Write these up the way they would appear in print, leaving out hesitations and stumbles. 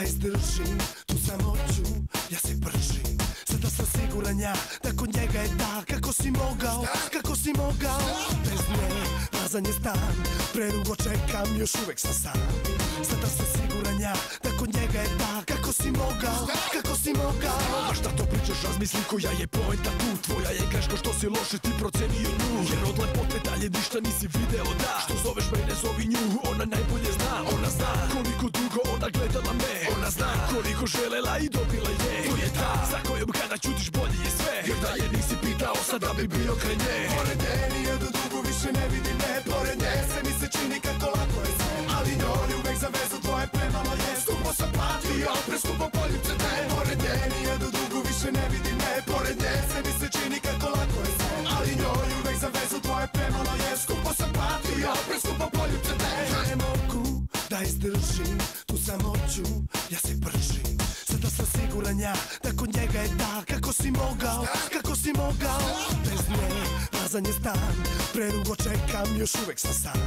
da izdržim tu samoću, ja se pržim. Sada sam siguran ja da kod njega je da. Kako si mogao, kako si mogao? Bez nje prazan je stan, predugo čekam, još uvek sam sam. Sada sam siguran ja da kod njega je da. Kako si mogao, kako si mogao? A šta to pričaš, razmisli koja je poenta tu. Tvoja je greška što si loše ti procenio nju. Jer od lepote dalje ništa nisi video, da. Što zoveš mene, zovi nju, ona najbolje zna. Ona zna koliko dugo ona gledala me. Ona zna koliko želela i dobila je. To je ta za kojom kada ćutiš bolje je sve. Jer da je nisi pitao, sada bi bio kraj nje. Pored nje nijedu dugo više ne vidim ne. Pored nje se mi se čini kako lako je sve. Ali njoj uvek za vezu tvoje premalo je. Skupo sam platio, preskupo poljubce te. Pored nje nijedu dugo više ne vidim ne. Pored nje se mi se čini kako lako je sve. Ali njoj uvek za vezu tvoje premalo je. Skupo sam platio, preskupo poljubce te. Ne mogu da izdržim tu samoću, ja se pržim. Sada sam siguran ja da kod njega je da. Kako si mogao, kako si mogao? Bez nje prazan je stan, predugo čekam, još uvek sam sam.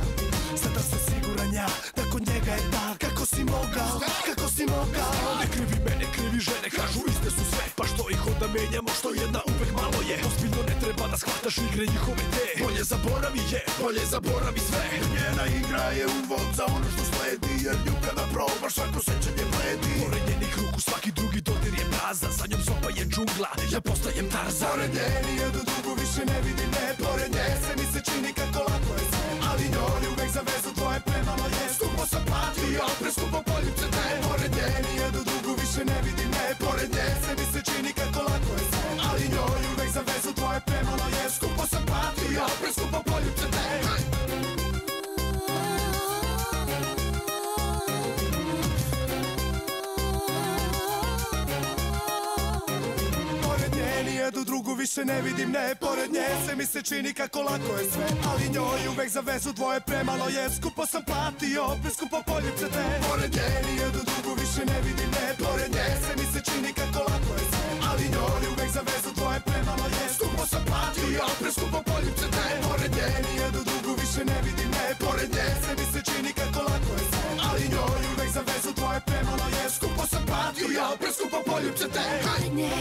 Sada sam siguran ja da kod njega je da. Kako si mogao, kako si mogao? Ne krivi mene, krivi žene, kažu iste su sve. Pa što ih onda menjamo, što jedna uvek malo je. Ozbiljno ne treba da shvataš igre njihove te. Bolje zaboravi je, bolje zaboravi sve. Njena igra je uvod za ono što sledi. Jer nju kada probaš svako sećanje bledi. Pored njenih ruku svaki drugi dodir je prazan. Za njom soba je džungla, ja postajem Tarzan. Pored nje nijedu dugo više ne vidim ne. Pored nje se mi se čini kako lako je sve. Ali njoj uvek za vezu tvoje premalo je. Skupo sam platio, preskupo poljubce te. Pored nje nijedu dugo više ne vidim ne. Pored nje se mi se čini kako lako je sve. Ali njoj uvek za vezu tvoje premalo je. Skupo sam platio, preskupo poljubce te. Nijedu drugu više ne vidim ne. Pored nje se mi se čini kako lako je sve. Ali njoj uvek za vezu dvoje premalo je. Skupo sam platio, preskupo poljubce te. Pored nje nijedu drugu više ne vidim ne. Pored nje se mi se čini kako lako je sve. Ali njoj uvek za vezu dvoje premalo je. Skupo sam platio, preskupo poljubce te. Pored nje nijedu drugu više ne vidim ne. Pored nje se mi se čini kako lako je sve. Ali njoj uvek za vezu dvoje premalo je. Skupo sam platio, preskupo poljubce te. Pored nje